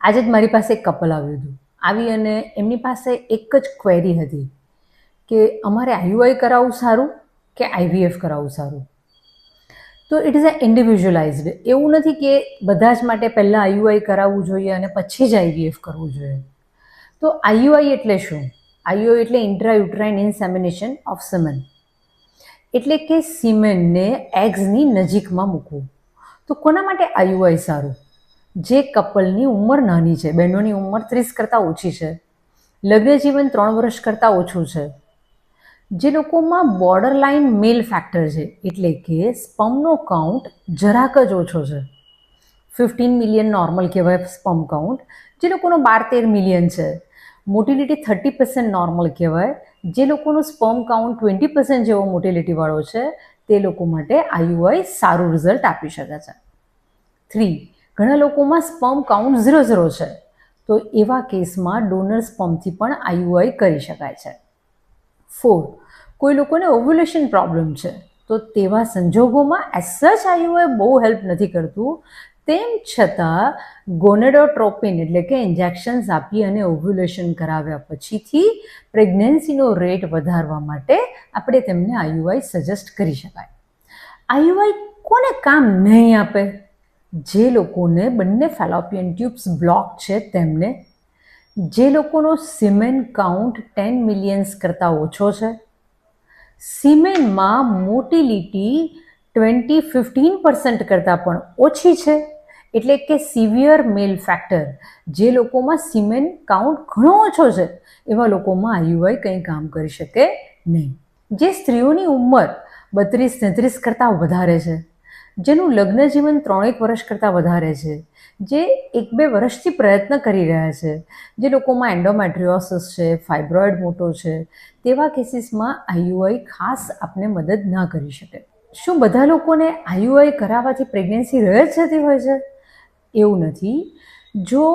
આજે જ મારી પાસે એક કપલ આવ્યું હતું. આવી અને એમની પાસે એક જ ક્વેરી હતી કે અમારે આઈયુઆઈ કરાવવું સારું કે આઈવીએફ કરાવવું સારું. તો ઇટ ઇઝ અ ઇન્ડિવિજ્યુઅલાઇઝડ. એવું નથી કે બધા જ માટે પહેલાં આઈયુઆઈ કરાવવું જોઈએ અને પછી જ આઈવીએફ કરવું જોઈએ. તો આઈયુઆઈ એટલે શું? આઈયુઆઈ એટલે ઇન્ટ્રાયુટ્રાઇન ઇન્સેમિનેશન ઓફ સિમેન, એટલે કે સિમેનને એગ્સની નજીકમાં મૂકવું. તો કોના માટે આઈયુઆઈ સારું? જે કપલની ઉંમર નાની છે, બહેનોની ઉંમર 30 કરતાં ઓછી છે, લગ્ન જીવન 3 વર્ષ કરતાં ઓછું છે, જે લોકોમાં બોર્ડર લાઇન મેલ ફેક્ટર છે, એટલે કે સ્પર્મનો કાઉન્ટ જરાક જ ઓછો છે, 15 મિલિયન નોર્મલ કહેવાય સ્પર્મ કાઉન્ટ, જે લોકોનો 12-13 મિલિયન છે, મોટિલિટી 30% નોર્મલ કહેવાય, જે લોકોનું સ્પર્મ કાઉન્ટ 20% જેવો મોટિલિટીવાળો છે, તે લોકો માટે આઈયુઆઈ સારું રિઝલ્ટ આપી શકે છે. 3, ઘણા લોકોમાં સ્પર્મ કાઉન્ટ 0 છે, તો એવા કેસમાં ડોનર સ્પર્મથી પણ આઈયુઆઈ કરી શકાય છે. 4, કોઈ લોકોને ઓવ્યુલેશન પ્રોબ્લેમ છે, તો તેવા સંજોગોમાં એઝ સચ આઈયુઆઈ બહુ હેલ્પ નથી કરતું. તેમ છતાં ગોનેડોટ્રોપિન એટલે કે ઇન્જેક્શન્સ આપી અને ઓવ્યુલેશન કરાવ્યા પછીથી પ્રેગ્નન્સીનો રેટ વધારવા માટે આપણે તેમને આઈયુઆઈ સજેસ્ટ કરી શકાય. આઈયુઆઈ કોને કામ નહીં આપે? જે લોકોને બંને ફેલોપિયન ટ્યુબ્સ બ્લોક છે તેમને, જે લોકોનો સિમેન કાઉન્ટ 10 મિલિયન્સ કરતાં ઓછો છે, સિમેનમાં મોટિલિટી 15% કરતાં પણ ઓછી છે, એટલે કે સિવિયર મેલ ફેક્ટર, જે લોકોમાં સિમેન કાઉન્ટ ઘણો ઓછો છે, એવા લોકોમાં આઈયુઆઈ કંઈ કામ કરી શકે નહીં. જે સ્ત્રીઓની ઉંમર 32-33 કરતાં વધારે છે, જેનું લગ્ન જીવન 3-1 વર્ષ કરતાં વધારે છે, જે 1-2 વર્ષથી પ્રયત્ન કરી રહ્યા છે, જે લોકોમાં એન્ડોમેટ્રિયોસિસ છે, ફાઇબ્રોઇડ મોટો છે, તેવા કેસીસમાં આઈયુઆઈ ખાસ આપને મદદ ના કરી શકે. શું બધા લોકોને આઈયુઆઈ કરાવવાથી પ્રેગ્નન્સી રહે જ જતી હોય છે? એવું નથી. જો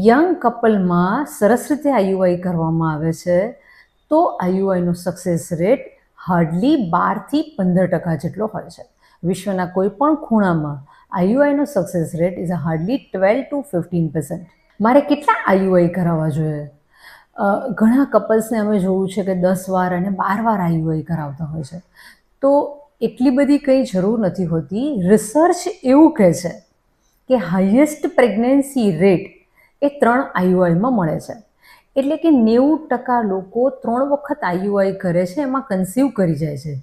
યંગ કપલમાં સરસ રીતે આઈયુઆઈ કરવામાં આવે છે, તો આઈયુઆઈનો સક્સેસ રેટ હાર્ડલી 12-15% જેટલો હોય છે. વિશ્વના કોઈ પણ ખૂણામાં આઈયુઆઈનો સક્સેસ રેટ ઇઝ હાર્ડલી 12-15%. મારે કેટલા આઈયુઆઈ કરાવવા જોઈએ? ઘણા કપલ્સને અમે જોયું છે કે 10 વાર અને 12 વાર આઈયુઆઈ કરાવતા હોય છે. તો એટલી બધી કંઈ જરૂર નથી હોતી. રિસર્ચ એવું કહે છે કે હાઈએસ્ટ પ્રેગ્નન્સી રેટ એ 3 આઈયુઆઈમાં મળે છે. એટલે કે 90% લોકો 3 વખત આઈયુઆઈ કરે છે, એમાં કન્સીવ કરી જાય છે.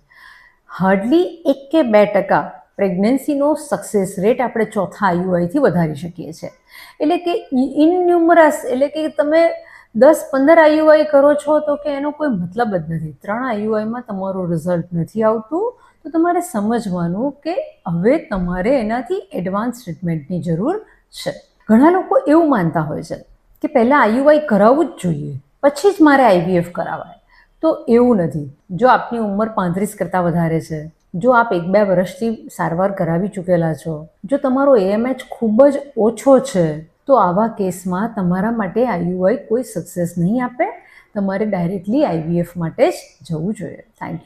હાર્ડલી 1 કે 2% પ્રેગ્નન્સીનો સક્સેસ રેટ આપણે ચોથા આઈયુઆઈથી વધારી શકીએ છીએ. એટલે કે ઇનન્યુમરસ, એટલે કે તમે 10-15 આઈયુઆઈ કરો છો તો કે એનો કોઈ મતલબ જ નથી. 3 આઈયુઆઈમાં તમારું રિઝલ્ટ નથી આવતું, તો તમારે સમજવાનું કે હવે તમારે એનાથી એડવાન્સ ટ્રીટમેન્ટની જરૂર છે. ઘણા લોકો એવું માનતા હોય છે કે પહેલાં આઈયુઆઈ કરાવવું જ જોઈએ, પછી જ મારે આઈવીએફ કરાવાય. તો એવું નથી. જો આપની ઉંમર 35 કરતાં વધારે છે, જો આપ 1-2 વર્ષથી સારવાર કરાવી ચૂકેલા છો, જો તમારો એએમએચ ખૂબ જ ઓછો છે, તો આવા કેસમાં તમારા માટે આઈયુઆઈ કોઈ સક્સેસ નહીં આપે. તમારે ડાયરેક્ટલી આઈવીએફ માટે જ જવું જોઈએ. Thank you.